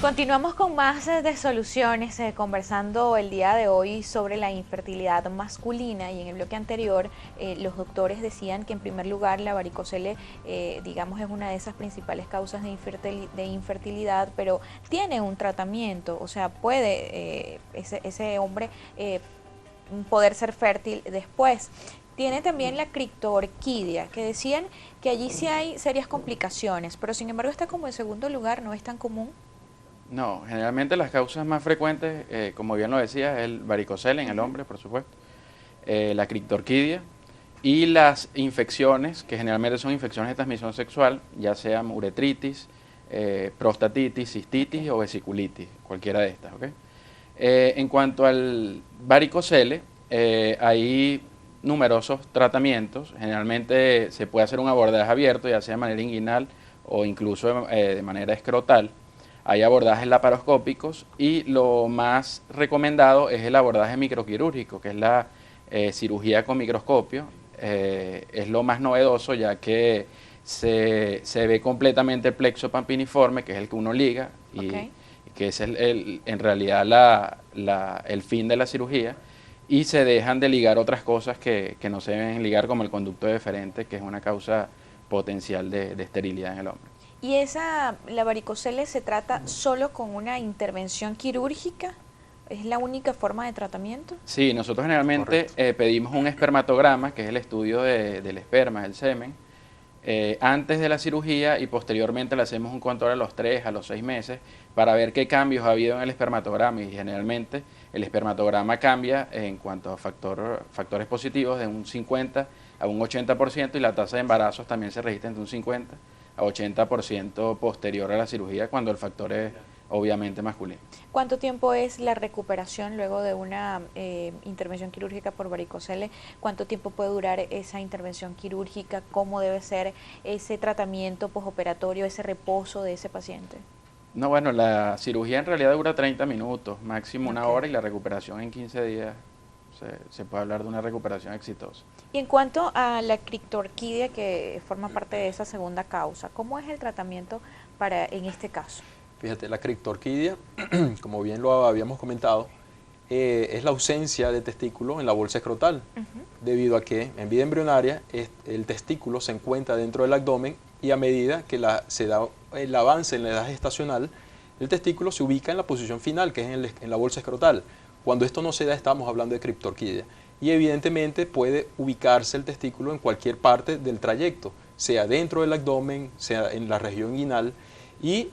Continuamos con más de soluciones, conversando el día de hoy sobre la infertilidad masculina, y en el bloque anterior los doctores decían que en primer lugar la varicocele digamos es una de esas principales causas de infertilidad, pero tiene un tratamiento, o sea, puede ese hombre poder ser fértil después. Tiene también la criptorquidia, que decían que allí sí hay serias complicaciones, pero sin embargo está como en segundo lugar, no es tan común. No, generalmente las causas más frecuentes, como bien lo decía, es el varicocele en el hombre, por supuesto, la criptorquidia y las infecciones, que generalmente son infecciones de transmisión sexual, ya sean uretritis, prostatitis, cistitis o vesiculitis, cualquiera de estas, ¿ok? En cuanto al varicocele, hay numerosos tratamientos. Generalmente se puede hacer un abordaje abierto, ya sea de manera inguinal o incluso de manera escrotal. Hay abordajes laparoscópicos y lo más recomendado es el abordaje microquirúrgico, que es la cirugía con microscopio. Es lo más novedoso, ya que se ve completamente el plexo pampiniforme, que es el que uno liga, y que es en realidad el fin de la cirugía, y se dejan de ligar otras cosas que no se deben ligar, como el conducto deferente, que es una causa potencial de esterilidad en el hombre. ¿Y la varicocele se trata solo con una intervención quirúrgica? ¿Es la única forma de tratamiento? Sí, nosotros generalmente pedimos un espermatograma, que es el estudio del esperma, del semen, antes de la cirugía, y posteriormente le hacemos un control a los 3, a los 6 meses para ver qué cambios ha habido en el espermatograma, y generalmente el espermatograma cambia en cuanto a factores positivos de un 50 a un 80%, y la tasa de embarazos también se registra entre un 50 a 80% posterior a la cirugía, cuando el factor es obviamente masculino. ¿Cuánto tiempo es la recuperación luego de una intervención quirúrgica por varicocele? ¿Cuánto tiempo puede durar esa intervención quirúrgica? ¿Cómo debe ser ese tratamiento postoperatorio, ese reposo de ese paciente? No, bueno, la cirugía en realidad dura 30 minutos, máximo una hora, y la recuperación en 15 días. Se puede hablar de una recuperación exitosa. Y en cuanto a la criptorquidia, que forma parte de esa segunda causa, ¿cómo es el tratamiento en este caso? Fíjate, la criptorquidia, como bien lo habíamos comentado, es la ausencia de testículo en la bolsa escrotal, debido a que en vida embrionaria el testículo se encuentra dentro del abdomen, y a medida que se da el avance en la edad gestacional, el testículo se ubica en la posición final, que es en la bolsa escrotal. Cuando esto no se da, estamos hablando de criptorquidia. Y evidentemente puede ubicarse el testículo en cualquier parte del trayecto, sea dentro del abdomen, sea en la región inguinal, y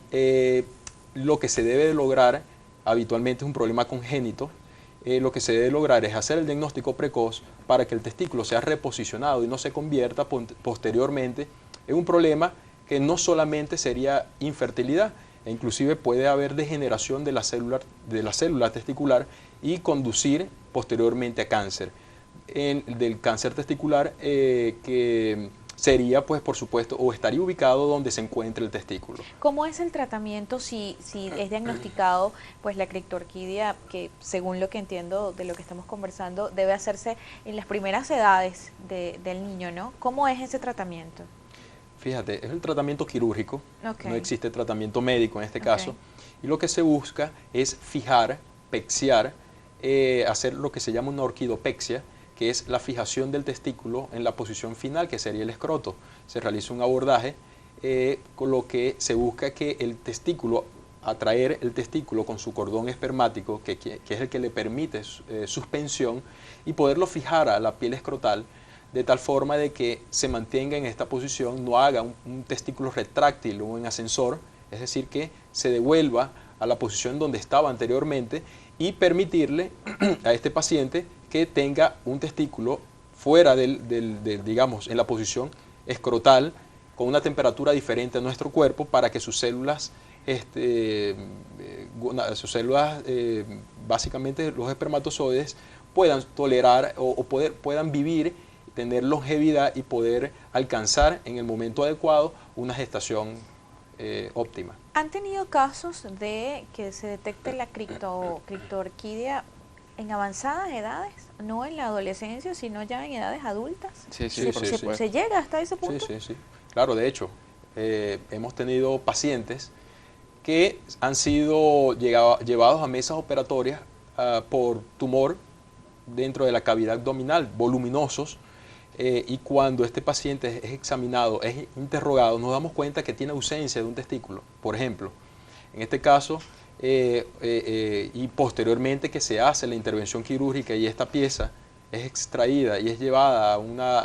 lo que se debe de lograr, habitualmente es un problema congénito, lo que se debe lograr es hacer el diagnóstico precoz para que el testículo sea reposicionado y no se convierta posteriormente en un problema que no solamente sería infertilidad, e inclusive puede haber degeneración de la célula testicular y conducir posteriormente a cáncer. Del cáncer testicular que sería, pues, por supuesto, o estaría ubicado donde se encuentre el testículo. ¿Cómo es el tratamiento si es diagnosticado, pues, la criptorquidia, que según lo que entiendo de lo que estamos conversando, debe hacerse en las primeras edades del niño, ¿no? ¿Cómo es ese tratamiento? Fíjate, es el tratamiento quirúrgico, no existe tratamiento médico en este caso, y lo que se busca es fijar, pexiar, hacer lo que se llama una orquidopexia, que es la fijación del testículo en la posición final, que sería el escroto. Se realiza un abordaje con lo que se busca que el testículo, atraer el testículo con su cordón espermático, que es el que le permite suspensión, y poderlo fijar a la piel escrotal, de tal forma de que se mantenga en esta posición, no haga un testículo retráctil o en ascensor, es decir, que se devuelva a la posición donde estaba anteriormente, y permitirle a este paciente que tenga un testículo fuera digamos, en la posición escrotal, con una temperatura diferente a nuestro cuerpo, para que sus células, básicamente los espermatozoides, puedan tolerar o puedan vivir, tener longevidad y poder alcanzar en el momento adecuado una gestación óptima. ¿Han tenido casos de que se detecte la criptorquidia en avanzadas edades? No en la adolescencia, sino ya en edades adultas. Sí, por supuesto. ¿Se llega hasta ese punto? Sí. Claro, de hecho, hemos tenido pacientes que han sido llevados a mesas operatorias por tumor dentro de la cavidad abdominal, voluminosos, y cuando este paciente es examinado, es interrogado, nos damos cuenta que tiene ausencia de un testículo, por ejemplo. En este caso, y posteriormente que se hace la intervención quirúrgica y esta pieza es extraída y es llevada a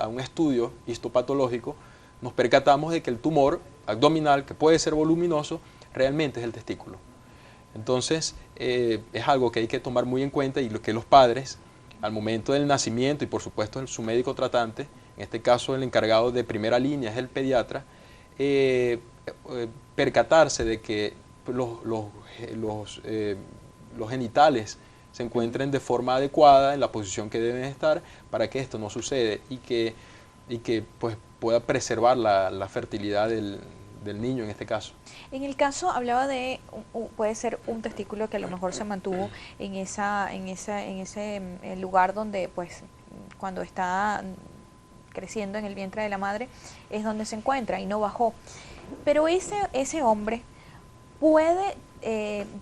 un estudio histopatológico, nos percatamos de que el tumor abdominal, que puede ser voluminoso, realmente es el testículo. Entonces, es algo que hay que tomar muy en cuenta y que los padres, al momento del nacimiento y por supuesto su médico tratante, en este caso el encargado de primera línea es el pediatra, percatarse de que los genitales se encuentren de forma adecuada en la posición que deben estar para que esto no suceda y que pues, pueda preservar la fertilidad del niño en este caso. En el caso hablaba de, puede ser un testículo que a lo mejor se mantuvo en ese lugar donde pues cuando está creciendo en el vientre de la madre es donde se encuentra y no bajó. Pero ese hombre puede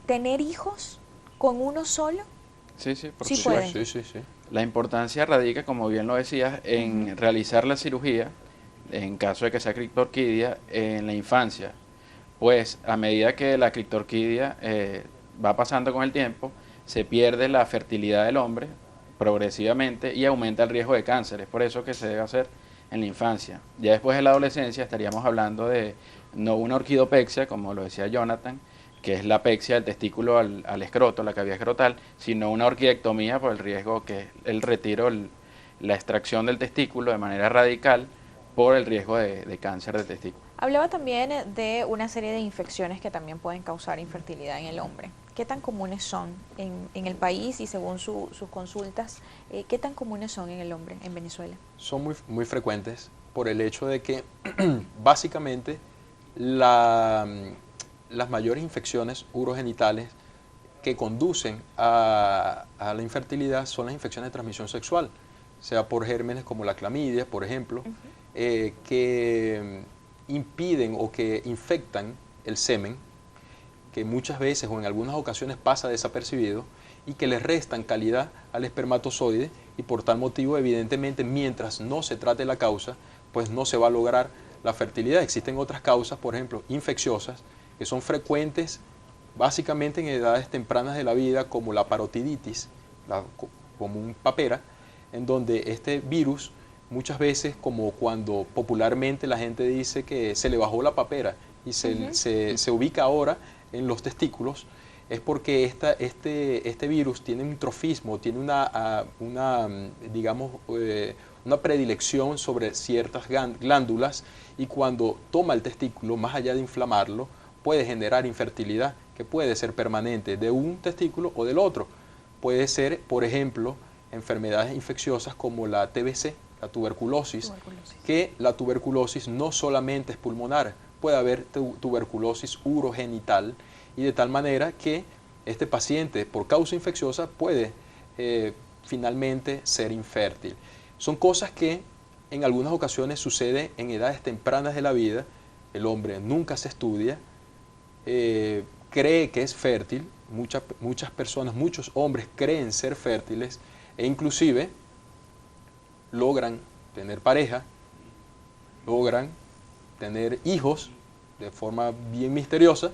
tener hijos con uno solo. Sí, sí, por Sí supuesto. puede. Sí, sí, sí. La importancia radica, como bien lo decías, en realizar la cirugía, en caso de que sea criptorquidia, en la infancia. Pues a medida que la criptorquidia va pasando con el tiempo, se pierde la fertilidad del hombre progresivamente y aumenta el riesgo de cáncer. Es por eso que se debe hacer en la infancia. Ya después de la adolescencia estaríamos hablando de no una orquidopexia, como lo decía Jonathan, que es la pexia del testículo al escroto, la cavidad escrotal, sino una orquidectomía por el riesgo que es el retiro, la extracción del testículo de manera radical por el riesgo de cáncer de testículo. Hablaba también de una serie de infecciones que también pueden causar infertilidad en el hombre. ¿Qué tan comunes son en el país y según sus consultas, qué tan comunes son en el hombre en Venezuela? Son muy frecuentes por el hecho de que básicamente las mayores infecciones urogenitales que conducen a la infertilidad son las infecciones de transmisión sexual, sea por gérmenes como la clamidia, por ejemplo, que impiden o que infectan el semen, que muchas veces o en algunas ocasiones pasa desapercibido y que le restan calidad al espermatozoide y por tal motivo evidentemente mientras no se trate la causa pues no se va a lograr la fertilidad. Existen otras causas, por ejemplo, infecciosas, que son frecuentes básicamente en edades tempranas de la vida como la parotiditis, la común papera, en donde este virus muchas veces, como cuando popularmente la gente dice que se le bajó la papera y se ubica ahora en los testículos, es porque este virus tiene un trofismo, tiene digamos, una predilección sobre ciertas glándulas y cuando toma el testículo, más allá de inflamarlo, puede generar infertilidad, que puede ser permanente de un testículo o del otro. Puede ser, por ejemplo, enfermedades infecciosas como la TBC, la tuberculosis, que la tuberculosis no solamente es pulmonar, puede haber tuberculosis urogenital y de tal manera que este paciente por causa infecciosa puede finalmente ser infértil. Son cosas que en algunas ocasiones suceden en edades tempranas de la vida, el hombre nunca se estudia, cree que es fértil, muchas personas, muchos hombres creen ser fértiles e inclusive logran tener pareja, logran tener hijos de forma bien misteriosa,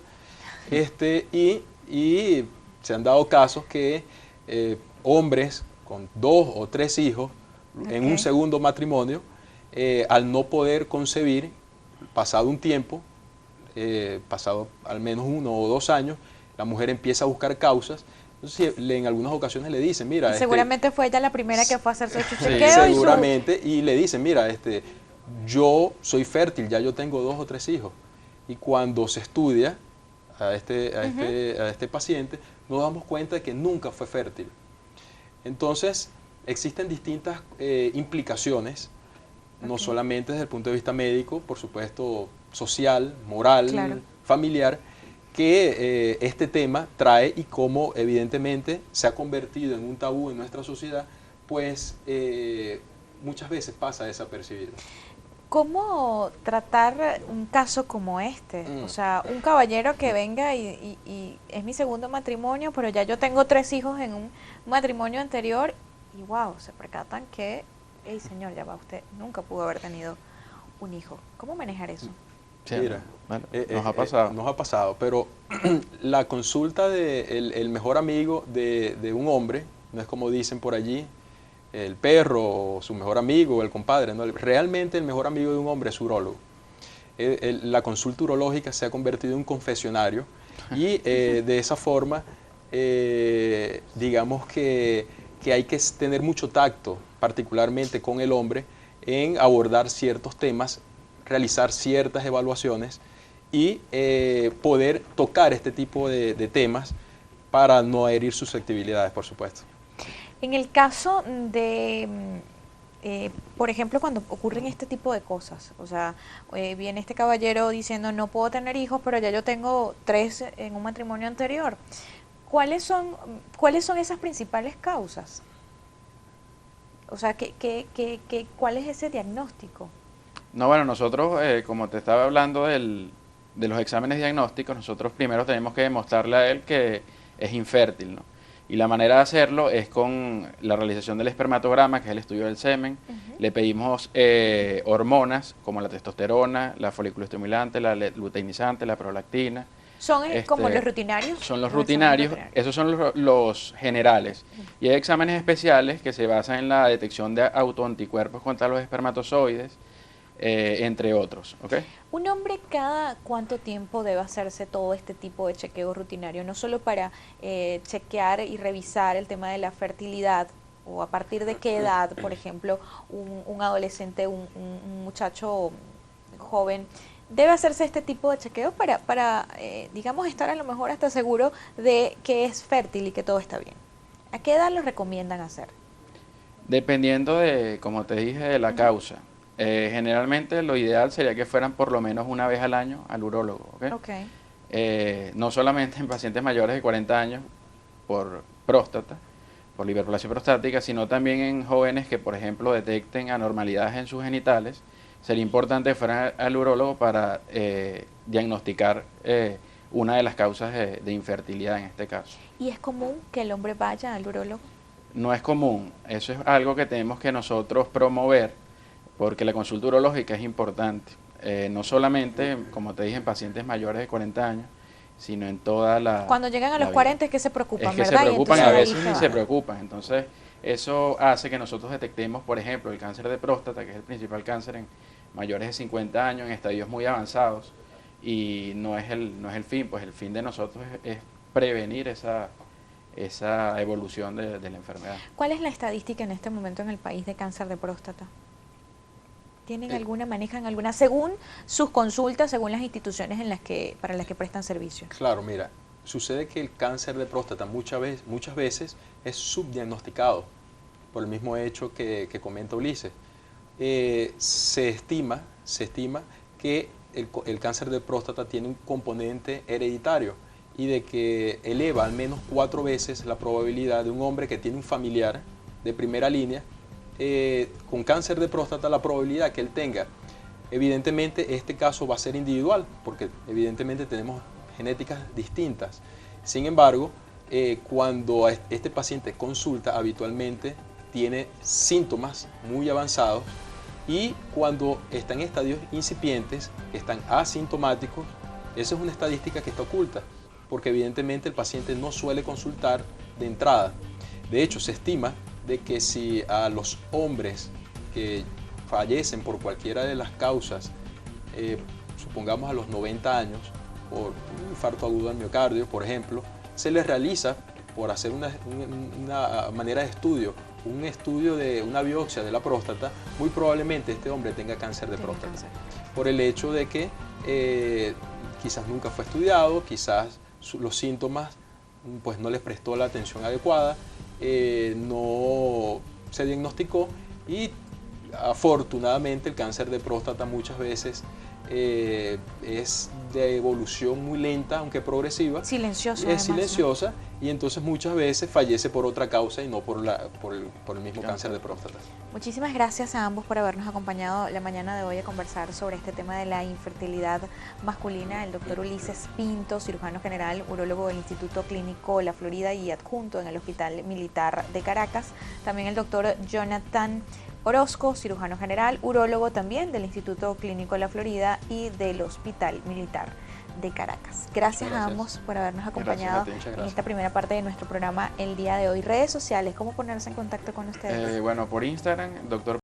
y se han dado casos que hombres con 2 o 3 hijos en un segundo matrimonio, al no poder concebir, pasado un tiempo, pasado al menos 1 o 2 años, la mujer empieza a buscar causas. Entonces, en algunas ocasiones le dicen, mira... Seguramente fue ella la primera que fue a hacerse su chequeo. Sí, seguramente, y le dicen, mira, yo soy fértil, ya yo tengo 2 o 3 hijos. Y cuando se estudia a este paciente, nos damos cuenta de que nunca fue fértil. Entonces, existen distintas implicaciones, no solamente desde el punto de vista médico, por supuesto, social, moral, familiar, que este tema trae y cómo evidentemente se ha convertido en un tabú en nuestra sociedad, pues muchas veces pasa desapercibido. ¿Cómo tratar un caso como este? O sea, un caballero que venga y es mi segundo matrimonio, pero ya yo tengo 3 hijos en un matrimonio anterior y wow, se percatan que, hey señor, ya va, usted nunca pudo haber tenido un hijo. ¿Cómo manejar eso? Sí, Mira, bueno, nos ha pasado. nos ha pasado, pero la consulta de el mejor amigo de un hombre, no es como dicen por allí, el perro, o su mejor amigo, o el compadre, ¿no? Realmente el mejor amigo de un hombre es su urólogo. La consulta urológica se ha convertido en un confesionario y de esa forma, digamos que hay que tener mucho tacto, particularmente con el hombre, en abordar ciertos temas, realizar ciertas evaluaciones y poder tocar este tipo de temas para no herir susceptibilidades, por supuesto. En el caso de, por ejemplo, cuando ocurren este tipo de cosas, o sea, viene este caballero diciendo no puedo tener hijos, pero ya yo tengo 3 en un matrimonio anterior. ¿Cuáles son esas principales causas? O sea, ¿cuál es ese diagnóstico? No, bueno, nosotros, como te estaba hablando de los exámenes diagnósticos, nosotros primero tenemos que demostrarle a él que es infértil, ¿no? Y la manera de hacerlo es con la realización del espermatograma, que es el estudio del semen. Le pedimos hormonas como la testosterona, la folículo estimulante, la luteinizante, la prolactina. ¿Son como los rutinarios? Son los rutinarios, esos son los generales. Y hay exámenes especiales que se basan en la detección de autoanticuerpos contra los espermatozoides, entre otros. ¿Okay? ¿Un hombre cada cuánto tiempo debe hacerse todo este tipo de chequeo rutinario? No solo para chequear y revisar el tema de la fertilidad, o a partir de qué edad, por ejemplo, un adolescente, un muchacho joven, debe hacerse este tipo de chequeo para digamos, estar a lo mejor hasta seguro de que es fértil y que todo está bien. ¿A qué edad lo recomiendan hacer? Dependiendo de, como te dije, de la causa. Generalmente lo ideal sería que fueran por lo menos una vez al año al urólogo. ¿Okay? No solamente en pacientes mayores de 40 años por próstata, por la hiperplasia prostática, sino también en jóvenes que, por ejemplo, detecten anormalidades en sus genitales. Sería importante que fueran al urólogo para diagnosticar una de las causas de infertilidad en este caso. ¿Y es común que el hombre vaya al urólogo? No es común, eso es algo que tenemos que nosotros promover, porque la consulta urológica es importante, no solamente, como te dije, en pacientes mayores de 40 años, sino en toda la... Cuando llegan a los 40 es que se preocupan, es que ¿verdad? se preocupan, y a veces ni se preocupan. Entonces, eso hace que nosotros detectemos, por ejemplo, el cáncer de próstata, que es el principal cáncer en mayores de 50 años, en estadios muy avanzados, y no es el fin, pues el fin de nosotros es prevenir esa evolución de la enfermedad. ¿Cuál es la estadística en este momento en el país de cáncer de próstata? ¿Tienen alguna, manejan alguna, según sus consultas, según las instituciones para las que prestan servicio? Claro, mira, sucede que el cáncer de próstata muchas veces es subdiagnosticado por el mismo hecho que comenta Ulises. Se estima que el cáncer de próstata tiene un componente hereditario y de que eleva al menos 4 veces la probabilidad de un hombre que tiene un familiar de primera línea con cáncer de próstata, la probabilidad que él tenga. Evidentemente este caso va a ser individual porque evidentemente tenemos genéticas distintas. Sin embargo, cuando este paciente consulta, habitualmente tiene síntomas muy avanzados, y cuando están en estadios incipientes, están asintomáticos, esa es una estadística que está oculta, porque evidentemente el paciente no suele consultar de entrada. De hecho, se estima de que si a los hombres que fallecen por cualquiera de las causas, supongamos a los 90 años, por un infarto agudo al miocardio, por ejemplo, se les realiza, por hacer una manera de estudio, un estudio de una biopsia de la próstata, muy probablemente este hombre tenga cáncer de próstata. Por el hecho de que quizás nunca fue estudiado, quizás los síntomas pues no les prestó la atención adecuada, no se diagnosticó, y afortunadamente el cáncer de próstata muchas veces es de evolución muy lenta, aunque progresiva. Silenciosa. Es además, ¿no? silenciosa y entonces muchas veces fallece por otra causa y no por el mismo cáncer de próstata. Muchísimas gracias a ambos por habernos acompañado la mañana de hoy a conversar sobre este tema de la infertilidad masculina. El doctor Ulises Pinto, cirujano general, urólogo del Instituto Clínico La Florida y adjunto en el Hospital Militar de Caracas. También el doctor Jonathan Orozco, cirujano general, urólogo también del Instituto Clínico La Florida y del Hospital Militar de Caracas. Gracias a ambos por habernos acompañado en esta primera parte de nuestro programa el día de hoy. Redes sociales, ¿cómo ponerse en contacto con ustedes? Bueno, por Instagram, doctor